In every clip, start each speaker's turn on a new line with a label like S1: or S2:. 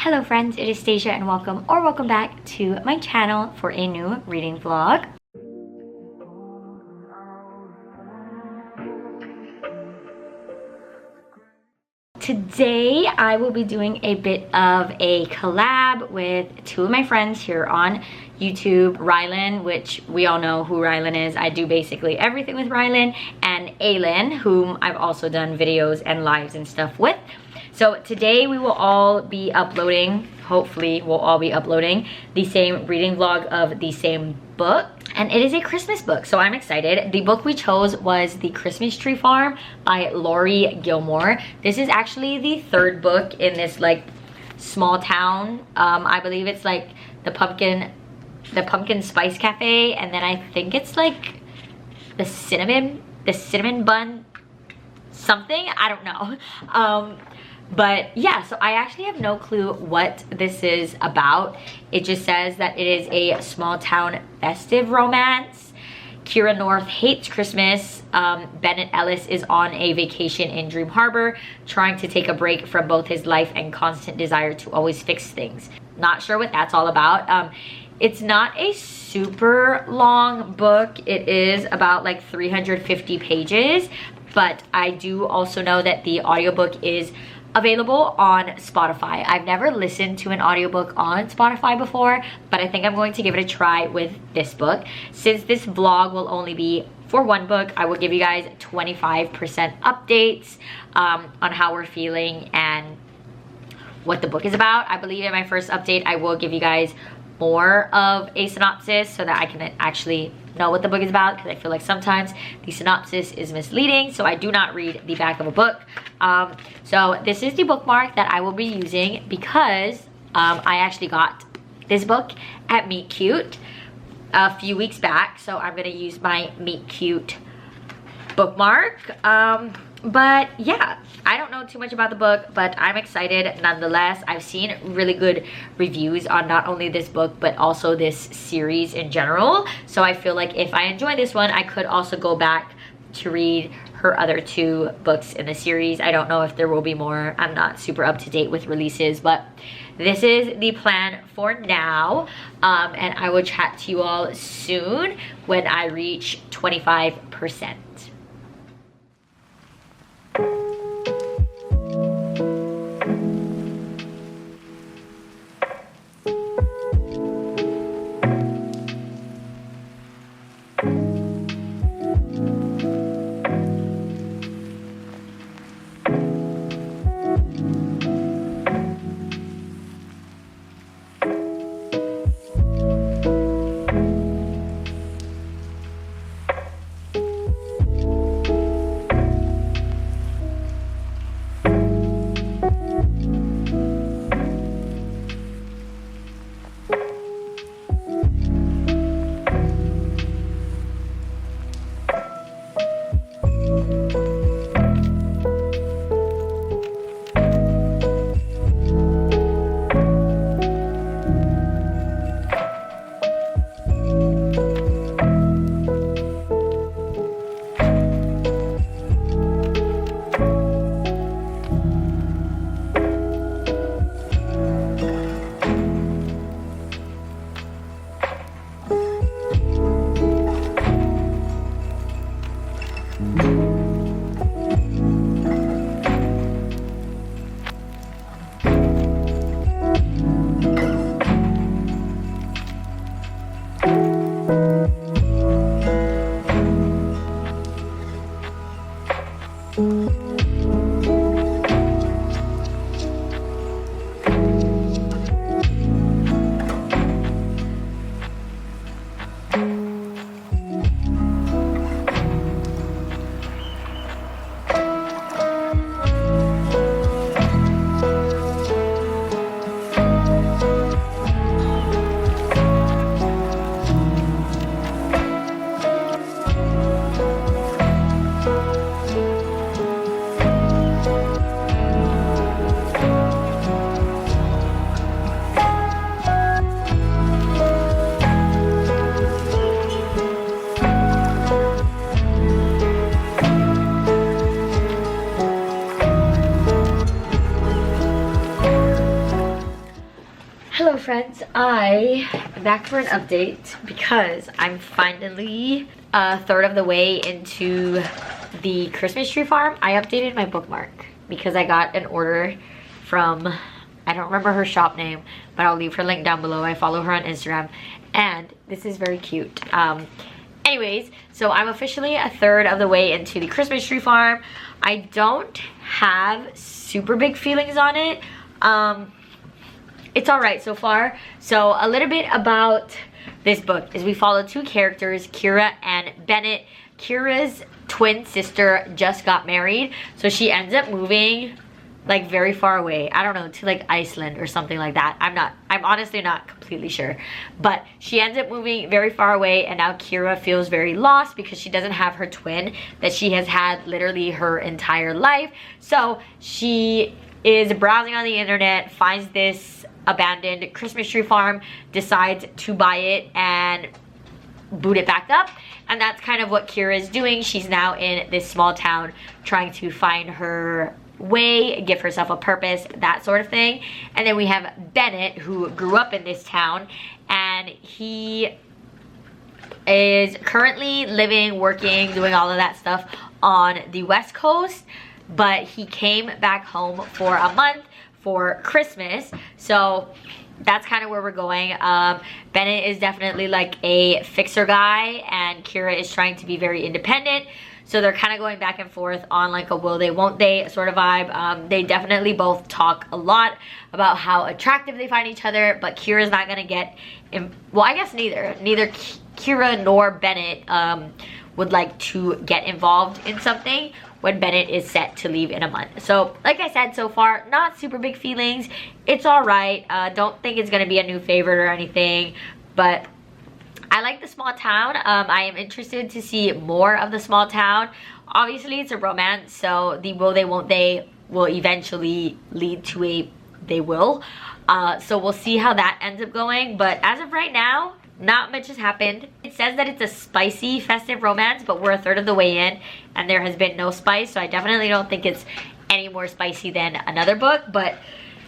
S1: Hello friends, it is Stacia and welcome back to my channel for a new reading vlog. Today I will be doing a bit of a collab with two of my friends here on YouTube, Rylan, which we all know who Rylan is. I do basically everything with Rylan, and Aylin, whom I've also done videos and lives and stuff with. So today we will all be uploading, hopefully we'll all be uploading the same reading vlog of the same book. And it is a Christmas book, so I'm excited. The book we chose was The Christmas Tree Farm by Laurie Gilmore. This is actually the third book in this like small town. I believe it's like the pumpkin spice cafe, and then I think it's like the cinnamon bun something, I don't know. But yeah, so I actually have no clue what this is about. It just says that it is a small town festive romance. Kira North hates Christmas. Bennett Ellis is on a vacation in Dream Harbor, trying to take a break from both his life and constant desire to always fix things. Not sure what that's all about. It's not a super long book. It is about like 350 pages, but I do also know that the audiobook is available on Spotify. I've never listened to an audiobook on Spotify before, but I think I'm going to give it a try with this book. Since this vlog will only be for one book, I will give you guys 25% updates on how we're feeling and what the book is about. I believe in my first update, I will give you guys more of a synopsis so that I can actually know what the book is about, because I feel like sometimes the synopsis is misleading, so I do not read the back of a book. So this is the bookmark that I will be using because I actually got this book at Meet Cute a few weeks back, so I'm gonna use my Meet Cute bookmark. But yeah, I don't know too much about the book, but I'm excited nonetheless. I've seen really good reviews on not only this book, but also this series in general. So I feel like if I enjoy this one, I could also go back to read her other two books in the series. I don't know if there will be more. I'm not super up to date with releases, but this is the plan for now. And I will chat to you all soon when I reach 25%. Hello friends, I am back for an update because I'm finally a third of the way into the Christmas tree farm. I updated my bookmark because I got an order from, I don't remember her shop name, but I'll leave her link down below. I follow her on Instagram and this is very cute. Anyways, so I'm officially a third of the way into the Christmas tree farm. I don't have super big feelings on it. It's all right so far. So a little bit about this book is we follow two characters, Kira and Bennett. Kira's twin sister just got married, so she ends up moving like very far away. I don't know, to like Iceland or something like that. I'm honestly not completely sure. But she ends up moving very far away, and now Kira feels very lost because she doesn't have her twin that she has had literally her entire life. So she is browsing on the internet, finds this abandoned Christmas tree farm, decides to buy it and boot it back up, and that's kind of what Kira is doing. She's now in this small town trying to find her way, give herself a purpose, that sort of thing. And then we have Bennett, who grew up in this town, and he is currently living, working, doing all of that stuff on the West Coast, but he came back home for a month for Christmas. So that's kind of where we're going. Bennett is definitely like a fixer guy, and Kira is trying to be very independent. So they're kind of going back and forth on like a will they, won't they sort of vibe. They definitely both talk a lot about how attractive they find each other, but Kira's not gonna get, well, I guess neither Kira nor Bennett would like to get involved in something when Bennett is set to leave in a month. So like I said, so far not super big feelings. It's all right. Don't think it's gonna be a new favorite or anything, but I like the small town. I am interested to see more of the small town. Obviously it's a romance, so the will they, won't they will eventually lead to a they will. So we'll see how that ends up going, but as of right now, not much has happened. It says that it's a spicy festive romance, but we're a third of the way in and there has been no spice, so I definitely don't think it's any more spicy than another book. But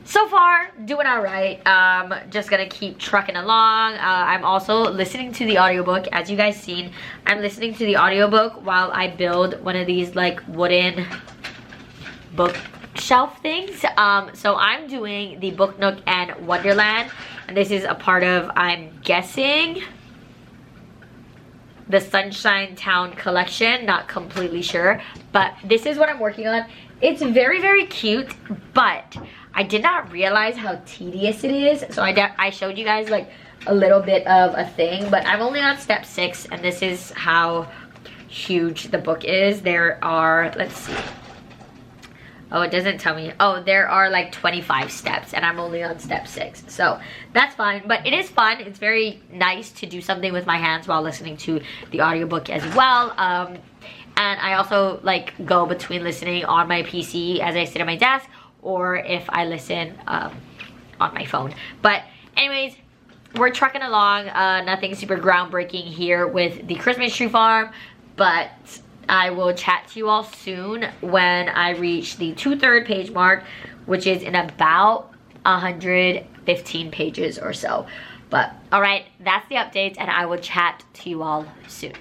S1: so far, doing all right. Just gonna keep trucking along. I'm also listening to the audiobook. As you guys seen, I'm listening to the audiobook while I build one of these like wooden bookshelf things. So I'm doing the Book Nook and Wonderland, and this is a part of, I'm guessing, the Sunshine Town collection. Not completely sure, but this is what I'm working on. It's very, very cute, but I did not realize how tedious it is. So I showed you guys like a little bit of a thing, but I'm only on step 6, and this is how huge the book is. There are, let's see. Oh, it doesn't tell me. Oh, there are like 25 steps and I'm only on step 6. So that's fine, but it is fun. It's very nice to do something with my hands while listening to the audiobook as well. And I also like go between listening on my PC as I sit at my desk, or if I listen on my phone. But anyways, we're trucking along. Nothing super groundbreaking here with the Christmas tree farm, but I will chat to you all soon when I reach the 2/3 page mark, which is in about 115 pages or so. But all right, that's the updates, and I will chat to you all soon.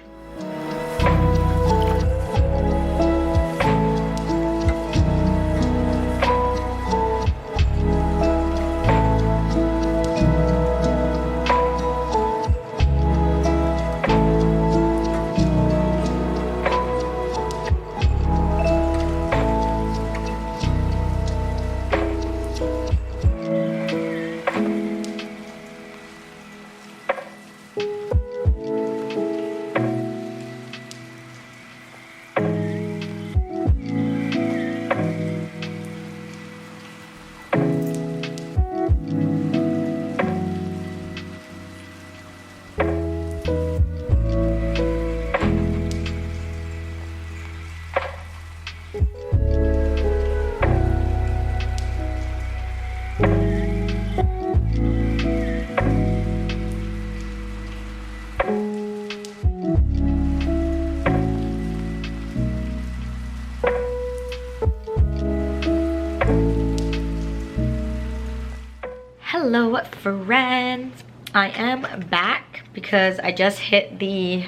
S1: Hello friends, I am back because I just hit the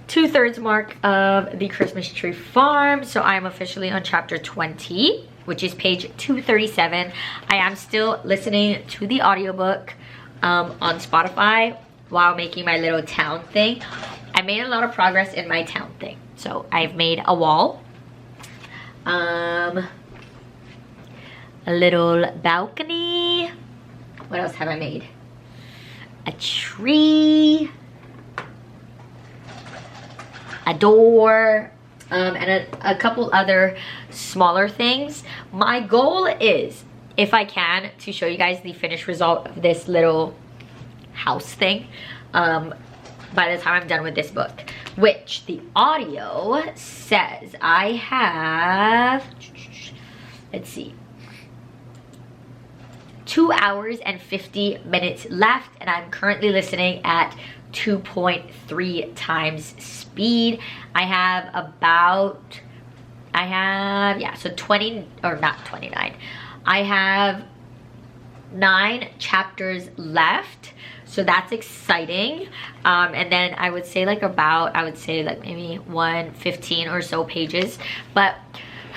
S1: 2/3 mark of the Christmas Tree Farm. So I'm officially on chapter 20, which is page 237. I am still listening to the audiobook on Spotify while making my little town thing. I made a lot of progress in my town thing. So I've made a wall, a little balcony. What else have I made? A tree, a door, and a couple other smaller things. My goal is, if I can, to show you guys the finished result of this little house thing by the time I'm done with this book, which the audio says I have, let's see, 2 hours and 50 minutes left, and I'm currently listening at 2.3 times speed. So 20, or not 29. I have 9 chapters left, so that's exciting. And then I would say like maybe 115 or so pages. But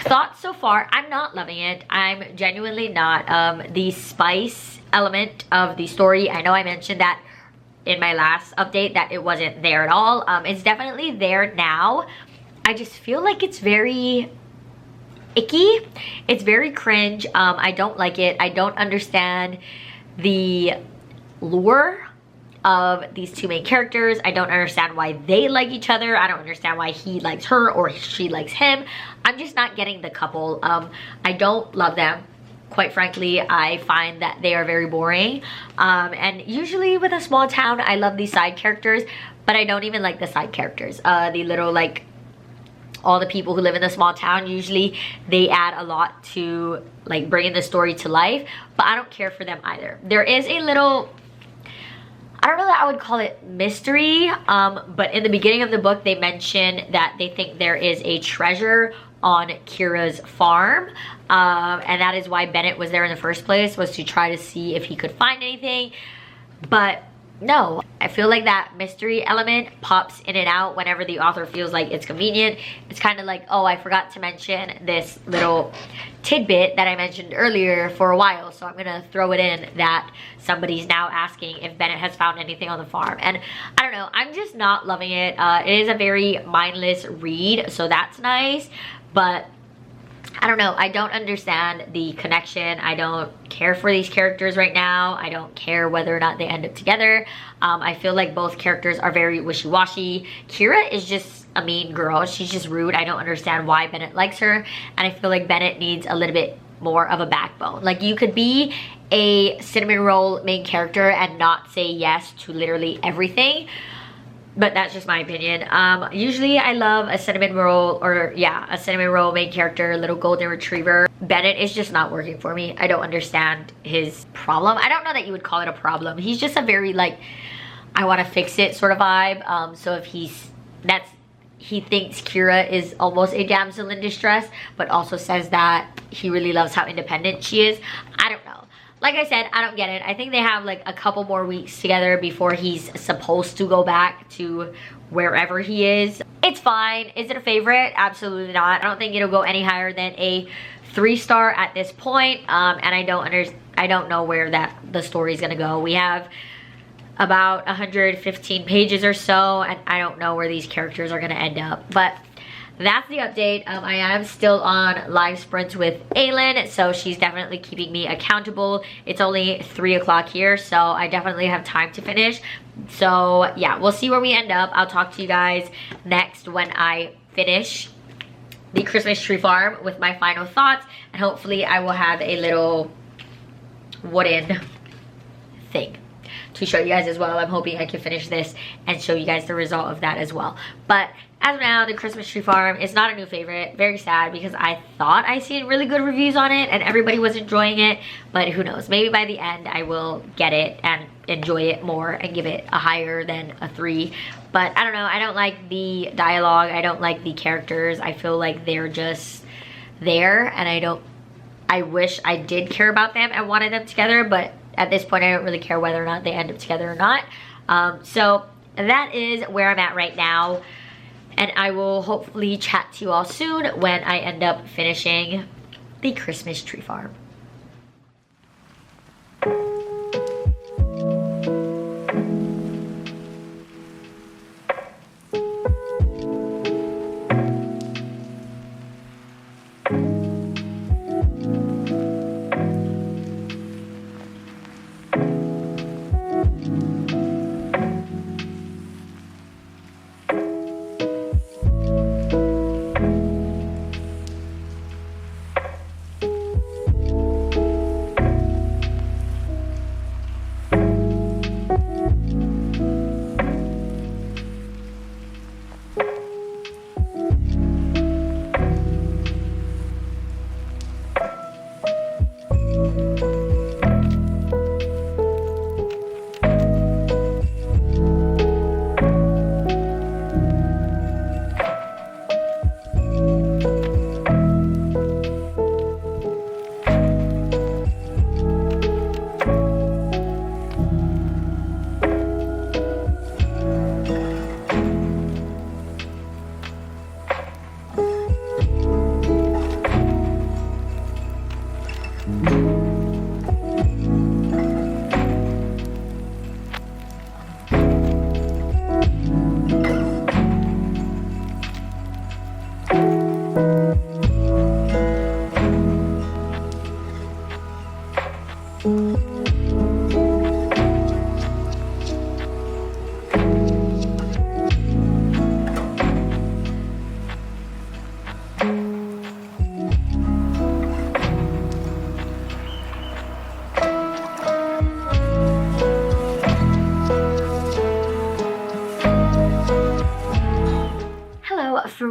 S1: thoughts so far, I'm not loving it. I'm genuinely not. The spice element of the story, I know I mentioned that in my last update that it wasn't there at all. It's definitely there now. I just feel like it's very icky. It's very cringe. I don't like it. I don't understand the lure of these two main characters. I don't understand why they like each other. I don't understand why he likes her or she likes him. I'm just not getting the couple. I don't love them. Quite frankly, I find that they are very boring. And usually with a small town, I love these side characters, but I don't even like the side characters. The little, like, all the people who live in the small town, usually they add a lot to, like, bringing the story to life, but I don't care for them either. There is a little, I don't know that I would call it mystery, but in the beginning of the book, they mention that they think there is a treasure on Kira's farm, and that is why Bennett was there in the first place, was to try to see if he could find anything. But no, I feel like that mystery element pops in and out whenever the author feels like it's convenient. It's kind of like, oh, I forgot to mention this little tidbit that I mentioned earlier for a while, so I'm gonna throw it in that somebody's now asking if Bennett has found anything on the farm. And I don't know, I'm just not loving it. It is a very mindless read, so that's nice, but I don't know, I don't understand the connection. I don't care for these characters right now. I don't care whether or not they end up together. I feel like both characters are very wishy-washy. Kira is just a mean girl. She's just rude. I don't understand why Bennett likes her, and I feel like Bennett needs a little bit more of a backbone. Like, you could be a cinnamon roll main character and not say yes to literally everything. But that's just my opinion. Usually I love a cinnamon roll, or yeah, a cinnamon roll main character, little golden retriever. Bennett is just not working for me. I don't understand his problem. I don't know that you would call it a problem. He's just a very, like, I want to fix it sort of vibe. So if he thinks Kira is almost a damsel in distress, but also says that he really loves how independent she is. I don't know. Like I said, I don't get it. I think they have like a couple more weeks together before he's supposed to go back to wherever he is. It's fine. Is it a favorite? Absolutely not. I don't think it'll go any higher than a 3-star at this point. And I don't know where the story's gonna go. We have about 115 pages or so, and I don't know where these characters are gonna end up. But that's the update. I am still on live sprints with Aylin, so she's definitely keeping me accountable. It's only 3 o'clock here, so I definitely have time to finish. So yeah, we'll see where we end up. I'll talk to you guys next when I finish the Christmas Tree Farm with my final thoughts, and hopefully I will have a little wooden thing to show you guys as well. I'm hoping I can finish this and show you guys the result of that as well. But as of now, the Christmas Tree Farm is not a new favorite. Very sad, because I thought I seen really good reviews on it and everybody was enjoying it, but who knows, maybe by the end I will get it and enjoy it more and give it a higher than a 3. But I don't know, I don't like the dialogue, I don't like the characters. I feel like they're just there, and I wish I did care about them and wanted them together, but at this point I don't really care whether or not they end up together or not. So that is where I'm at right now, and I will hopefully chat to you all soon when I end up finishing the Christmas Tree Farm.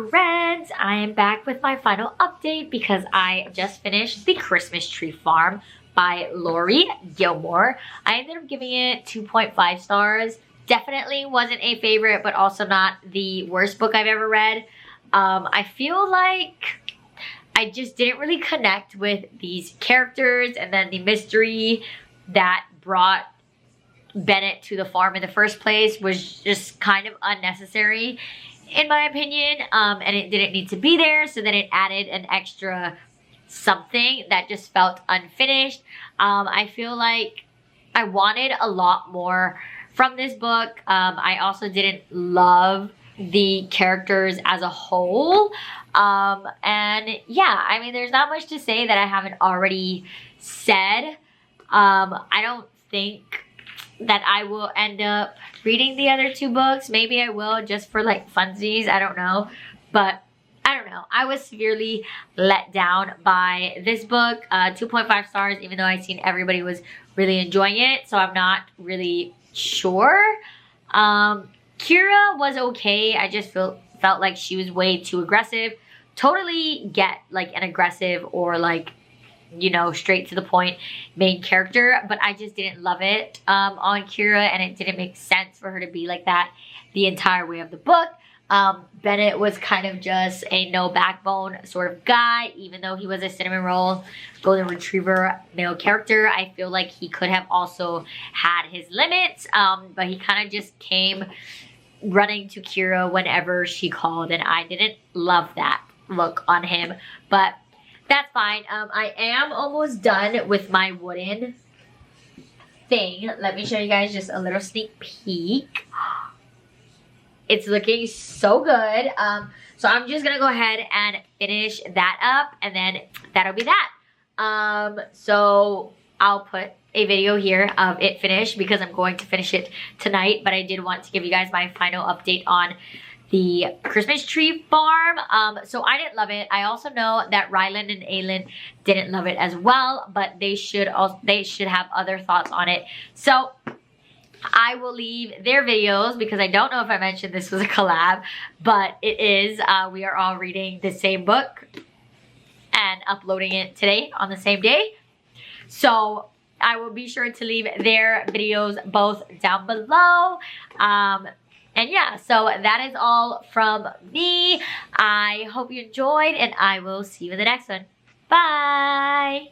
S1: Friends, I am back with my final update because I just finished The Christmas Tree Farm by Lori Gilmore. I ended up giving it 2.5 stars. Definitely wasn't a favorite, but also not the worst book I've ever read. I feel like I just didn't really connect with these characters, and then the mystery that brought Bennett to the farm in the first place was just kind of unnecessary, in my opinion, and it didn't need to be there, so then it added an extra something that just felt unfinished. I feel like I wanted a lot more from this book. I also didn't love the characters as a whole, and yeah, I mean, there's not much to say that I haven't already said. I don't think that I will end up reading the other two books. Maybe I will, just for like funsies, I don't know. But I don't know, I was severely let down by this book. 2.5 stars, even though I've seen everybody was really enjoying it, so I'm not really sure. Kira was okay. I just felt like she was way too aggressive. Totally get like an aggressive or like, you know, straight to the point main character, but I just didn't love it on Kira, and it didn't make sense for her to be like that the entire way of the book. Bennett was kind of just a no backbone sort of guy, even though he was a cinnamon roll golden retriever male character. I feel like he could have also had his limits, but he kind of just came running to Kira whenever she called, and I didn't love that look on him, but that's fine. I am almost done with my wooden thing. Let me show you guys just a little sneak peek. It's looking so good. So I'm just gonna go ahead and finish that up, and then that'll be that. So I'll put a video here of it finished because I'm going to finish it tonight, but I did want to give you guys my final update on the Christmas Tree Farm. So I didn't love it. I also know that Rylan and Aylin didn't love it as well, but they should have other thoughts on it. So I will leave their videos, because I don't know if I mentioned this was a collab, but it is. We are all reading the same book and uploading it today on the same day. So I will be sure to leave their videos both down below. And yeah, so that is all from me. I hope you enjoyed, and I will see you in the next one. Bye!